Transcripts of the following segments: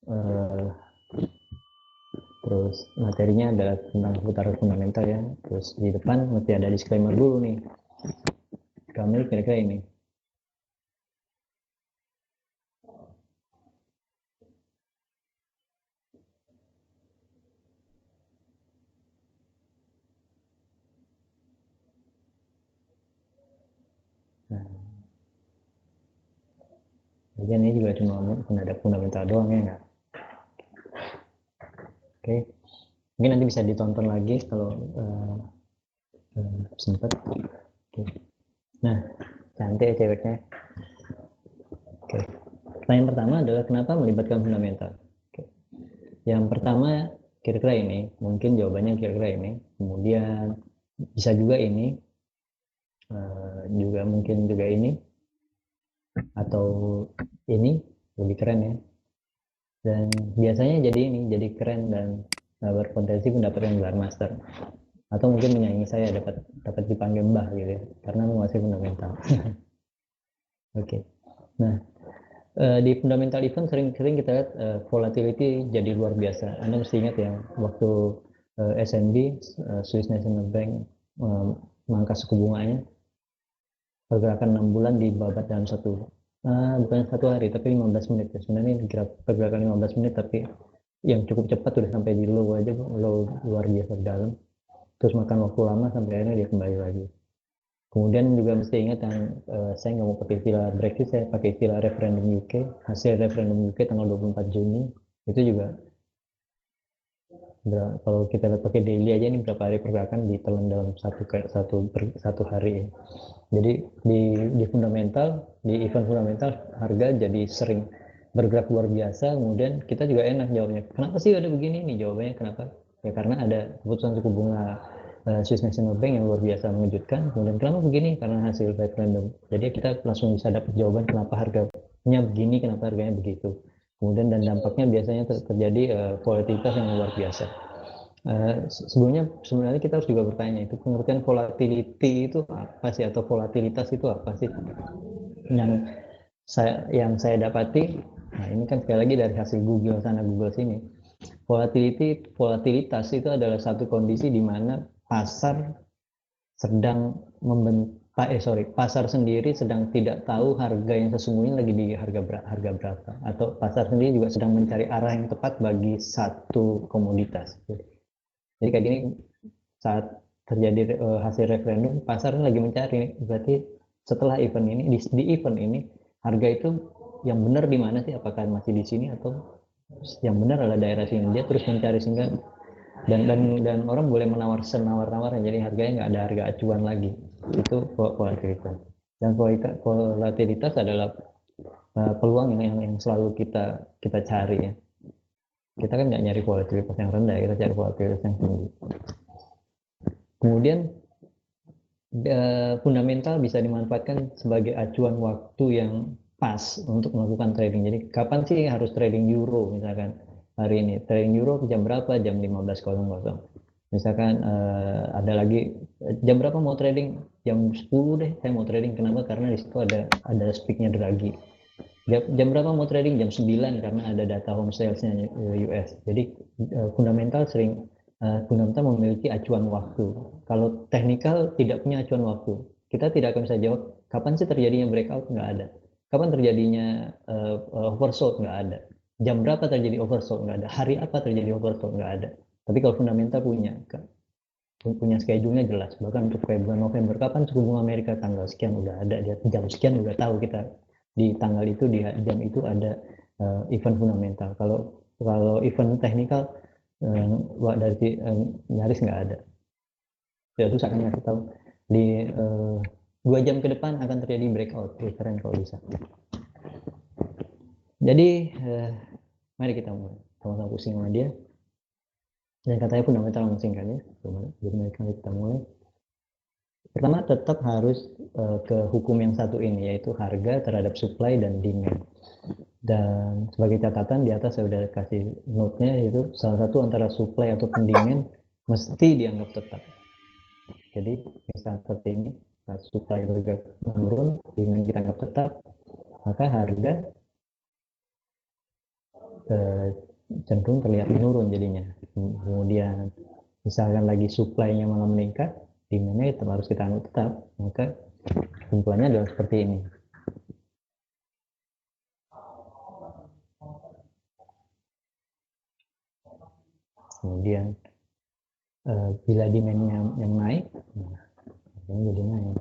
eh, terus materinya adalah tentang seputar fundamental ya. Terus di depan mesti ada disclaimer dulu nih. Kamu kira-kira ini. Nah, bagian ini juga cuma ada fundamental doang ya nggak? Oke, mungkin nanti bisa ditonton lagi kalau sempat. Oke. Nah, cantik ya ceweknya. Oke. Pertanyaan pertama adalah kenapa melibatkan fundamental? Oke. Yang pertama kira-kira ini, mungkin jawabannya kira-kira ini. Kemudian bisa juga ini, juga mungkin juga ini, atau ini lebih keren ya. Dan biasanya jadi ini, jadi keren dan berpotensi mendapatkan gelar master. Atau mungkin menyaingi saya dapat dipanggil mbah gitu ya, karena menguasai fundamental. Oke. Nah, di fundamental event sering-sering kita lihat volatility jadi luar biasa. Anda mesti ingat ya, waktu SNB, Swiss National Bank, mangkas suku bunganya, pergerakan 6 bulan dibabat dalam bukan satu hari, tapi 15 menit ya. Sebenarnya pergerakan 15 menit, tapi yang cukup cepat udah sampai di low aja, low luar biasa dalam. Terus makan waktu lama sampai akhirnya dia kembali lagi. Kemudian juga mesti ingat yang saya nggak mau pakai istilah Brexit, saya pakai istilah referendum UK. Hasil referendum UK tanggal 24 Juni itu juga kalau kita lihat pakai daily aja ini berapa hari pergerakan ditelan dalam satu hari ya. Jadi di fundamental, di event fundamental harga jadi sering bergerak luar biasa. Kemudian kita juga enak jawabnya. Kenapa sih ada begini nih jawabannya? Kenapa? Ya karena ada keputusan suku bunga Swiss National Bank yang luar biasa mengejutkan. Kemudian kenapa begini? Karena hasil referendum. Jadi kita langsung bisa dapat jawaban kenapa harganya begini, kenapa harganya begitu. Kemudian dan dampaknya biasanya terjadi volatilitas yang luar biasa. Sebenarnya kita harus juga bertanya itu pengertian volatility itu apa sih, atau volatilitas itu apa sih? Yang saya dapati, nah ini kan sekali lagi dari hasil Google sana Google sini, volatilitas itu adalah satu kondisi di mana pasar sedang pasar sendiri sedang tidak tahu harga yang sesungguhnya lagi di harga berapa, atau pasar sendiri juga sedang mencari arah yang tepat bagi satu komoditas. Jadi kayak gini, saat terjadi hasil referendum, pasar lagi mencari, berarti setelah event ini, di event ini harga itu yang benar di mana sih? Apakah masih di sini atau yang benar adalah daerah sini? Dia terus mencari sehingga dan orang boleh senawar-nawarnya, jadi harganya nggak ada harga acuan lagi. Itu volatilitas. Dan volatilitas adalah peluang yang selalu kita cari ya. Kita kan nggak nyari volatilitas yang rendah, kita cari volatilitas yang tinggi. Kemudian fundamental bisa dimanfaatkan sebagai acuan waktu yang pas untuk melakukan trading. Jadi kapan sih harus trading euro misalkan hari ini? Trading euro jam berapa? Jam 15.00. Misalkan ada lagi jam berapa mau trading? Jam 10 deh saya mau trading. Kenapa? Karena di situ ada speaknya Draghi. Jam berapa mau trading? Jam 9 karena ada data home sales-nya US. Jadi fundamental memiliki acuan waktu. Kalau teknikal tidak punya acuan waktu. Kita tidak akan bisa jawab kapan sih terjadinya breakout, nggak ada. Kapan terjadinya oversold, nggak ada. Jam berapa terjadi oversold, nggak ada. Hari apa terjadi oversold, nggak ada. Tapi kalau fundamental punya schedule-nya jelas. Bahkan untuk bulan November, kapan suku bunga Amerika tanggal sekian udah ada, jam sekian udah tahu kita di tanggal itu, di jam itu ada event fundamental. Kalau event teknikal dari nyaris nggak ada. Ya terus akan ngasih tahu di 2 jam ke depan akan terjadi breakout. Keren kalau bisa. Jadi mari kita mulai sama-sama pusing sama dia. Dan katanya fundamental memusingkan ya. Jadi mari kita mulai. Pertama tetap harus ke hukum yang satu ini, yaitu harga terhadap supply dan demand. Dan sebagai catatan di atas saya sudah kasih note-nya, yaitu salah satu antara supply atau demand mesti dianggap tetap. Jadi misalnya seperti ini, saat supply bergerak menurun, demand kita anggap tetap, maka harga cenderung terlihat menurun jadinya. Kemudian misalkan lagi supply-nya malah meningkat, demand-nya tetap harus kita anggap tetap, maka kesimpulannya adalah seperti ini. Kemudian bila demand-nya yang naik, nah, ini jadi naik.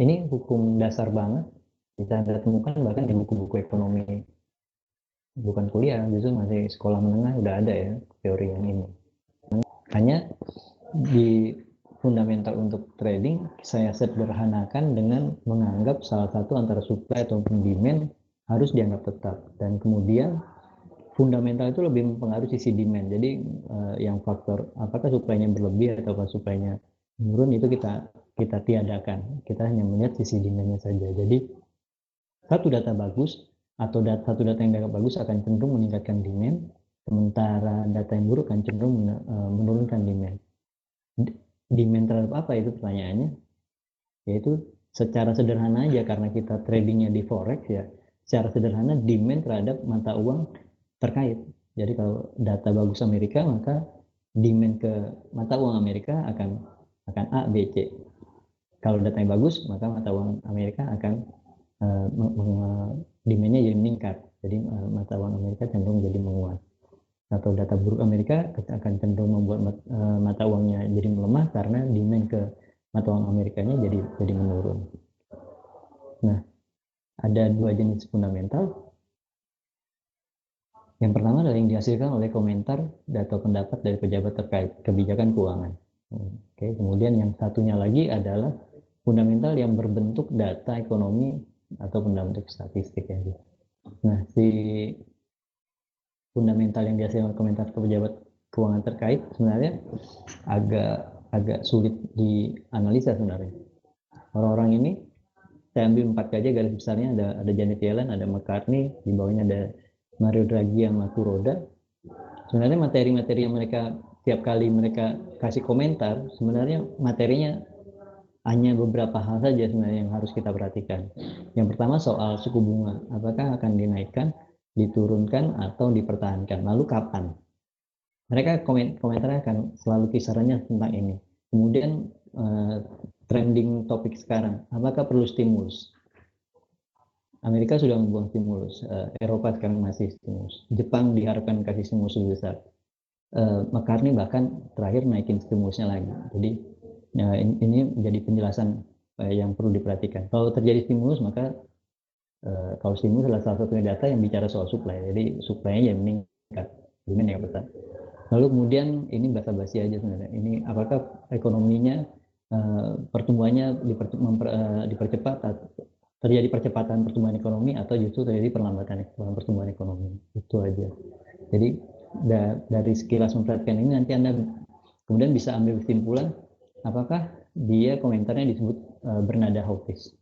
Ini hukum dasar banget, bisa Anda temukan bahkan di buku-buku ekonomi, bukan kuliah, justru masih sekolah menengah udah ada ya teori yang ini. Hanya di fundamental untuk trading saya sederhanakan dengan menganggap salah satu antara supply atau demand harus dianggap tetap, dan kemudian fundamental itu lebih mempengaruhi sisi demand. Jadi yang faktor apakah supply-nya berlebih atau supply-nya menurun itu kita tiadakan. Kita hanya melihat sisi demand-nya saja. Jadi satu data bagus atau satu data yang dianggap bagus akan cenderung meningkatkan demand, sementara data yang buruk akan cenderung menurunkan demand. Demand terhadap apa itu pertanyaannya? Yaitu secara sederhana aja, karena kita tradingnya di forex ya, secara sederhana demand terhadap mata uang terkait. Jadi kalau data bagus Amerika, maka demand ke mata uang Amerika akan A, B, C. Kalau datanya bagus, maka mata uang Amerika akan demand-nya jadi meningkat. Jadi mata uang Amerika cenderung jadi menguat. Atau data buruk Amerika akan cenderung membuat mata uangnya jadi melemah karena demand ke mata uang Amerikanya jadi menurun. Nah, ada dua jenis fundamental. Yang pertama adalah yang dihasilkan oleh komentar atau pendapat dari pejabat terkait kebijakan keuangan. Oke, kemudian yang satunya lagi adalah fundamental yang berbentuk data ekonomi atau bentuk statistik ya. Nah, si fundamental yang dihasilkan komentar ke pejabat keuangan terkait sebenarnya agak sulit dianalisa sebenarnya. Orang-orang ini saya ambil 4 aja garis besarnya, ada Janet Yellen, ada McCartney, di bawahnya ada Mario Draghi yang ngaku roda. Sebenarnya materi-materi yang mereka tiap kali mereka kasih komentar, sebenarnya materinya hanya beberapa hal saja sebenarnya yang harus kita perhatikan. Yang pertama soal suku bunga, apakah akan dinaikkan, diturunkan, atau dipertahankan, lalu kapan. Mereka komentarnya akan selalu kisarannya tentang ini. Kemudian trending topik sekarang, apakah perlu stimulus? Amerika sudah membuang stimulus, Eropa sekarang masih stimulus, Jepang diharapkan kasih stimulus lebih besar, McCartney bahkan terakhir naikin stimulusnya lagi. Jadi ini menjadi penjelasan yang perlu diperhatikan. Kalau terjadi stimulus, maka kalau stimulus adalah salah satu data yang bicara soal supply, jadi supply-nya yang meningkat, demand yang besar. Lalu kemudian ini basa-basi aja sebenarnya. Ini apakah ekonominya pertumbuhannya dipercepat, terjadi percepatan pertumbuhan ekonomi atau justru terjadi perlambatan pertumbuhan ekonomi. Itu aja. Jadi dari sekilas memperhatikan ini nanti Anda kemudian bisa ambil kesimpulan apakah dia komentarnya disebut bernada hawkish.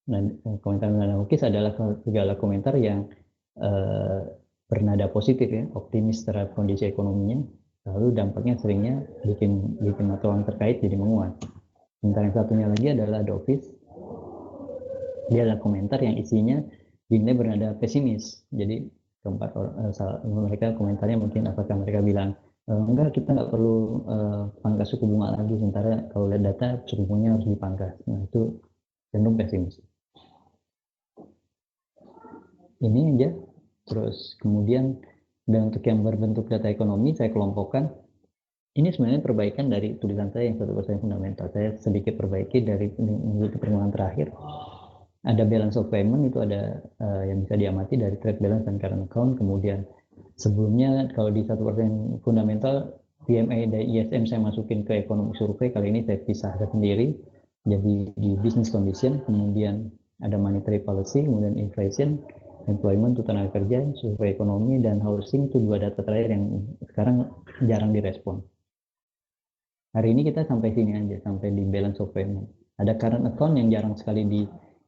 Nah, komentar bernada hawkish adalah segala komentar yang bernada positif ya, optimis terhadap kondisi ekonominya, lalu dampaknya seringnya bikin mata uang terkait jadi menguat. Sementara yang satunya lagi adalah dovish. Dia adalah komentar yang isinya dinilai bernada pesimis. Jadi keempat mereka komentarnya mungkin apakah mereka bilang enggak, kita nggak perlu pangkas suku bunga lagi, sementara kalau lihat data suku bunganya harus dipangkas. Nah, itu cenderung pesimis. Ini aja. Terus kemudian dan untuk yang berbentuk data ekonomi saya kelompokkan. Ini sebenarnya perbaikan dari tulisan saya yang 1% fundamental. Saya sedikit perbaiki dari pertemuan terakhir. Ada balance of payment, itu ada yang bisa diamati dari trade balance dan current account. Kemudian sebelumnya kalau di 1% fundamental, PMI dan ISM saya masukin ke ekonomi survei. Kali ini saya pisahkan sendiri jadi di business condition. Kemudian ada monetary policy, kemudian inflation, employment, tenaga kerja, survei ekonomi, dan housing. Itu dua data terakhir yang sekarang jarang direspon. Hari ini kita sampai sini aja, sampai di balance of payment. Ada current account yang jarang sekali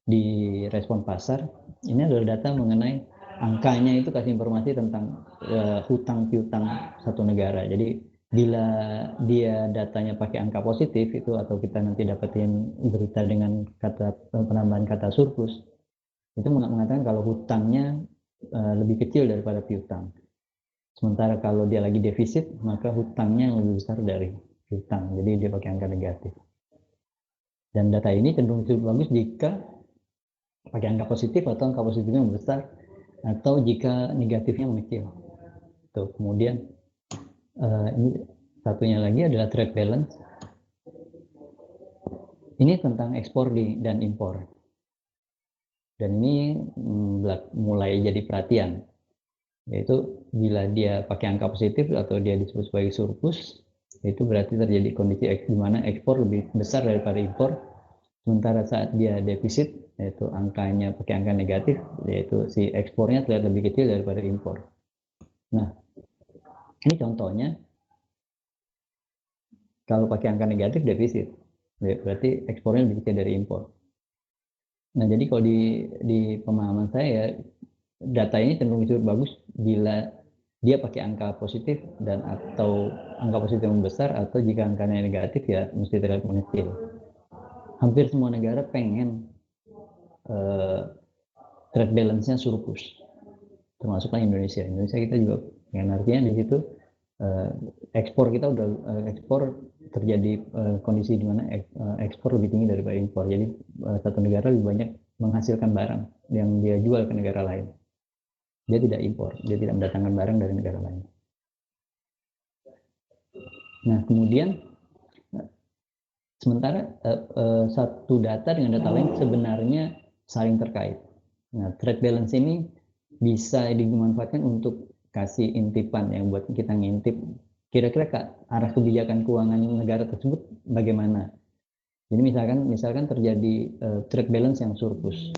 di respon pasar. Ini adalah data mengenai angkanya, itu kasih informasi tentang hutang piutang satu negara. Jadi bila dia datanya pakai angka positif itu, atau kita nanti dapetin berita dengan kata penambahan kata surplus, itu mengatakan kalau hutangnya lebih kecil daripada piutang. Sementara kalau dia lagi defisit, maka hutangnya yang lebih besar dari piutang. Jadi dia pakai angka negatif. Dan data ini cenderung cukup bagus jika pakai angka positif atau angka positifnya besar, atau jika negatifnya mengecil. Tuh, kemudian ini satunya lagi adalah trade balance. Ini tentang ekspor dan impor. Dan ini mulai jadi perhatian, yaitu bila dia pakai angka positif atau dia disebut sebagai surplus, itu berarti terjadi kondisi di mana ekspor lebih besar daripada impor. Sementara saat dia defisit, yaitu angkanya pakai angka negatif, yaitu si ekspornya terlihat lebih kecil daripada impor. Nah, ini contohnya kalau pakai angka negatif defisit, berarti ekspornya lebih kecil dari impor. Nah, jadi kalau di pemahaman saya, data ini cenderung cukup bagus bila dia pakai angka positif dan atau angka positif yang besar, atau jika angkanya negatif ya mesti terlihat mengecil. Hampir semua negara pengen trade balance-nya surplus, termasuklah Indonesia. Indonesia kita juga yang artinya di situ ekspor kita udah ekspor terjadi kondisi di mana ekspor lebih tinggi daripada impor. Jadi satu negara lebih banyak menghasilkan barang yang dia jual ke negara lain. Dia tidak impor, dia tidak mendatangkan barang dari negara lain. Nah, kemudian sementara satu data dengan data lain sebenarnya saling terkait. Nah, trade balance ini bisa dimanfaatkan untuk kasih intipan yang buat kita ngintip kira-kira arah kebijakan keuangan negara tersebut bagaimana. Jadi misalkan terjadi trade balance yang surplus,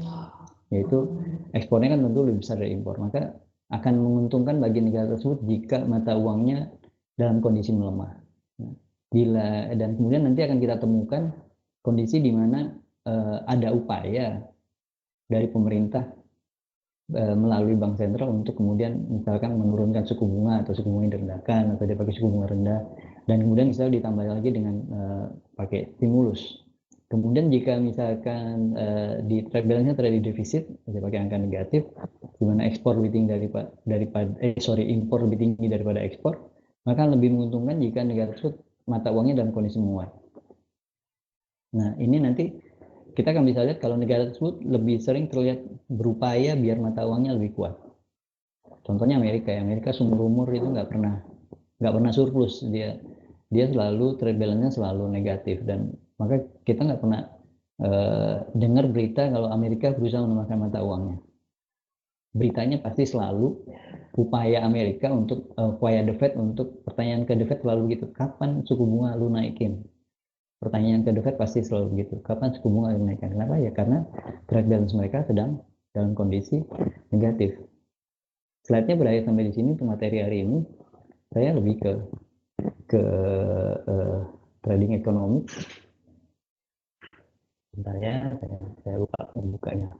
yaitu ekspornya kan tentu lebih besar dari impor, maka akan menguntungkan bagi negara tersebut jika mata uangnya dalam kondisi melemah. Dan kemudian nanti akan kita temukan kondisi di mana ada upaya dari pemerintah melalui bank sentral untuk kemudian misalkan menurunkan suku bunga atau suku bunga direndahkan, atau dia pakai suku bunga rendah, dan kemudian misalnya ditambah lagi dengan pakai stimulus. Kemudian jika misalkan di trade balance-nya terjadi defisit, dia pakai angka negatif, di mana ekspor lebih tinggi impor lebih tinggi daripada ekspor, maka lebih menguntungkan jika negara tersebut mata uangnya dalam kondisi menguat. Nah, ini nanti kita akan bisa lihat kalau negara tersebut lebih sering terlihat berupaya biar mata uangnya lebih kuat. Contohnya Amerika seumur umur itu nggak pernah surplus, dia selalu trade balance-nya selalu negatif, dan maka kita nggak pernah dengar berita kalau Amerika berusaha melemahkan mata uangnya. Beritanya pasti selalu upaya Amerika untuk upaya The Fed untuk pertanyaan ke The Fed selalu gitu, kapan suku bunga lu naikin? Pertanyaan ke The Fed pasti selalu begitu, kapan suku bunga dinaikkan? Kenapa? Ya karena trade balance mereka sedang dalam kondisi negatif. Slide-nya berakhir sampai di sini untuk materi hari ini. Saya lebih ke trading ekonomi. Bentar ya, saya lupa membukanya.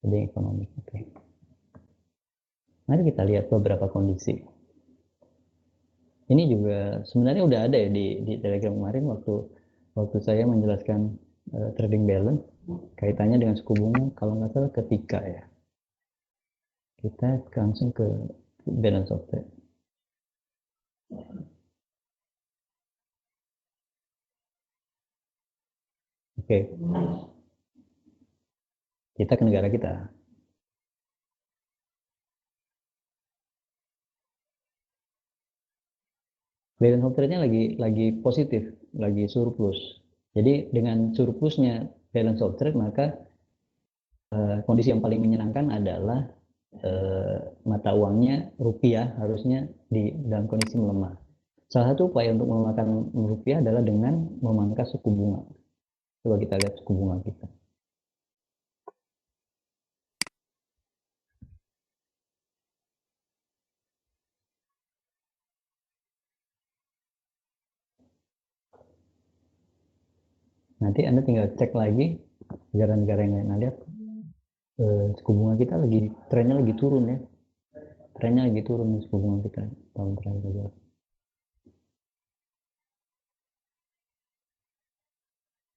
Trading ekonomi, oke. Mari kita lihat beberapa kondisi. Ini juga sebenarnya udah ada ya di Telegram kemarin waktu saya menjelaskan trading balance, kaitannya dengan suku bunga, kalau nggak salah ketika ya. Kita langsung ke balance of trade. Oke. Kita ke negara kita. Balance of trade-nya lagi positif, lagi surplus. Jadi dengan surplusnya balance of trade, maka kondisi yang paling menyenangkan adalah mata uangnya rupiah harusnya dalam kondisi melemah. Salah satu upaya untuk melemahkan rupiah adalah dengan memangkas suku bunga. Coba kita lihat suku bunga kita. Nanti Anda tinggal cek lagi negara-negara yang lain. Lihat suku bunga kita trennya lagi turun ya. Trennya lagi turun suku bunga kita tahun terakhir aja.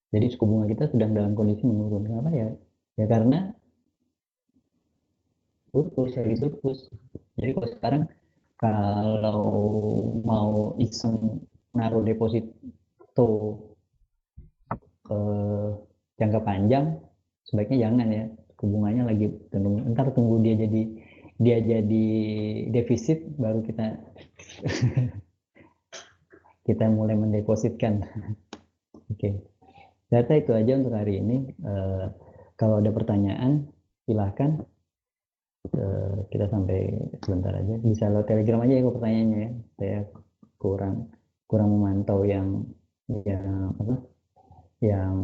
Jadi suku bunga kita sedang dalam kondisi menurun. Kenapa ya? Ya karena surplus, lagi surplus. Jadi kalau sekarang kalau mau iseng naruh deposito ke jangka panjang, sebaiknya jangan ya. Suku bunganya lagi cenderung, ntar tunggu dia jadi defisit, baru kita mulai mendepositkan. Oke, data itu aja untuk hari ini. Kalau ada pertanyaan, silahkan. Kita sampai sebentar aja. Bisa lewat Telegram aja ya kok pertanyaannya ya. Saya kurang kurang memantau yang apa? Yang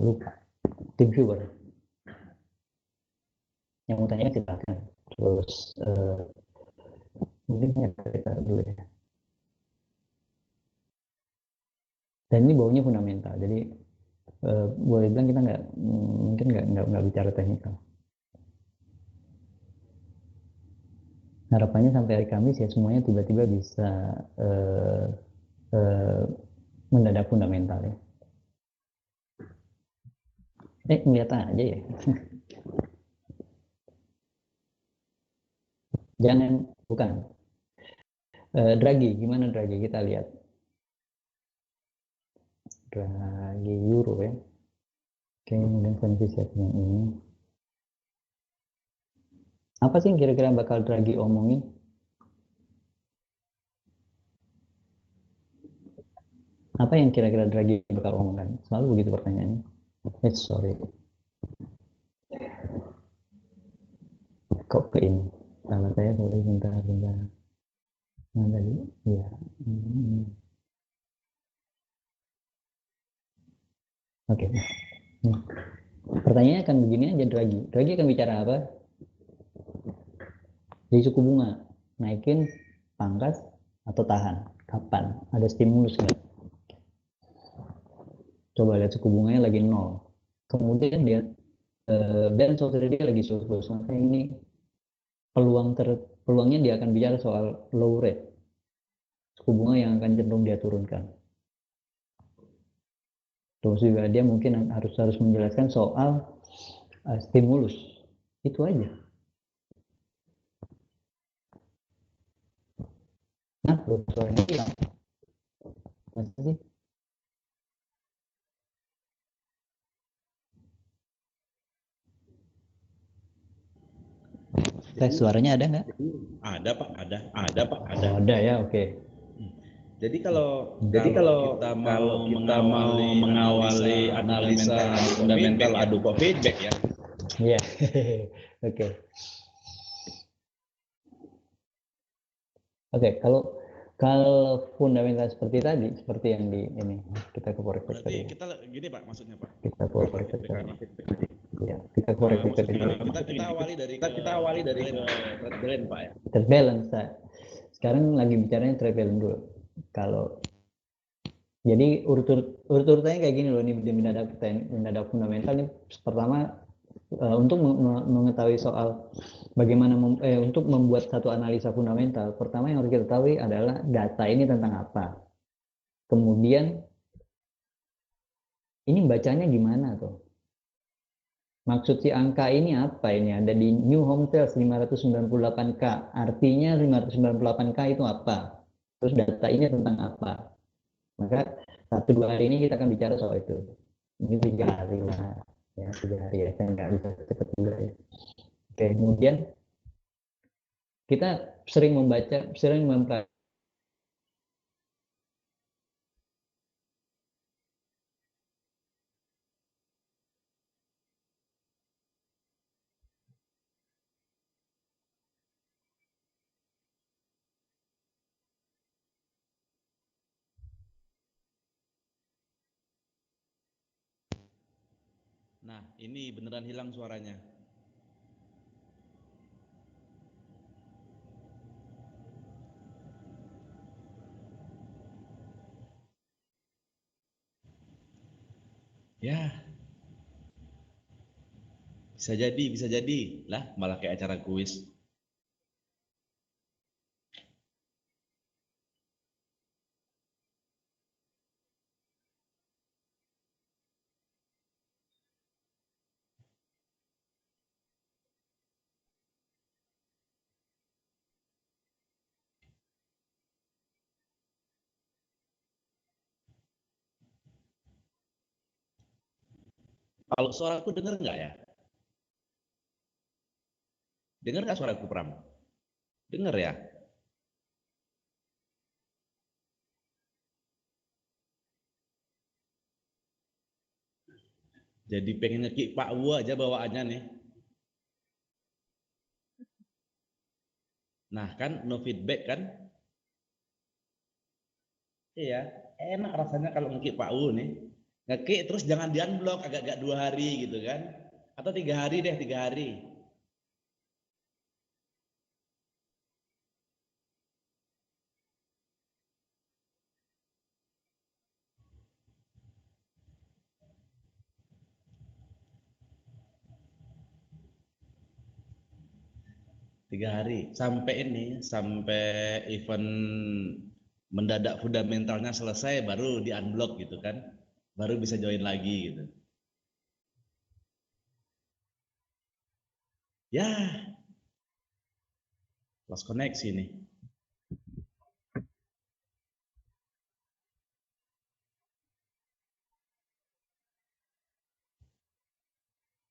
lupa. Tim viewer. Yang mau tanya silahkan. Terus mungkin kita dulu ya. Dan ini baunya fundamental. Jadi boleh bilang kita mungkin nggak bicara teknikal. Harapannya sampai hari Kamis ya semuanya tiba-tiba bisa mendadak fundamental ya. Ngeliat aja ya. Jangan, bukan. Draghi, gimana Draghi? Kita lihat. Draghi Euro ya. Oke, kemudian kondisi setting ini. Apa sih yang kira-kira bakal Draghi omongin? Apa yang kira-kira Draghi bakal omongkan? Selalu begitu pertanyaannya. Sorry. Kok ke ini? Salah saya boleh bentar. Nah, tadi, ya. Oke. Pertanyaannya akan begini aja Draghi. Draghi akan bicara apa? Di suku bunga. Naikin, pangkas, atau tahan? Kapan? Ada stimulus nggak? Coba lihat suku bunganya lagi nol. Kemudian dia dan saudara dia lagi surplus. Maka ini peluangnya dia akan bicara soal low rate. Suku bunga yang akan cenderung dia turunkan. Terus juga dia mungkin harus menjelaskan soal stimulus. Itu aja. Nah, suaranya hilang. Masa sih? Tes suaranya ada nggak? Ada Pak, ada Pak, ada. Oh, ada ya, oke. Jadi kalau kita mau mengawali analisa fundamental adu kok feedback ya. Iya. Oke. Oke, kalau fundamental seperti tadi, seperti yang di ini kita korek Berarti kita gini Pak, maksudnya Pak. Kita korek ya, kita korek kita awali dari trade balance Pak ya. Trade balance. Sekarang lagi bicaranya trade balance dulu. Jadi urut-urutannya kayak gini loh, ini mendadak fundamental nih. Pertama, untuk mengetahui soal bagaimana untuk membuat satu analisa fundamental, pertama yang harus kita ketahui adalah data ini tentang apa. Kemudian ini bacanya gimana tuh? Maksud si angka ini apa ini? Ada di New Home Sales 598K. Artinya 598K itu apa? Terus data ini tentang apa? Maka 1-2 hari ini kita akan bicara soal itu. Ini 3 hari lah. Ya, 3 hari ya. Saya nggak bisa cepat juga ya. Oke, kemudian kita sering mempelajari. Nah, ini beneran hilang suaranya. Ya. Bisa jadi. Lah, malah kayak acara kuis. Kalau suaraku dengar nggak ya? Dengar nggak suaraku, Pram? Dengar ya? Jadi pengen ngekik Pak Wu aja bawaannya nih. Nah kan, no feedback kan? Iya, enak rasanya kalau ngekik Pak Wu nih. Ngekik terus jangan di unblock agak-agak 2 hari gitu kan. Atau 3 hari deh, 3 hari. 3 hari. Sampai ini, sampai event mendadak fundamentalnya selesai baru di unblock gitu kan. Baru bisa join lagi gitu. Ya, lost koneksi nih.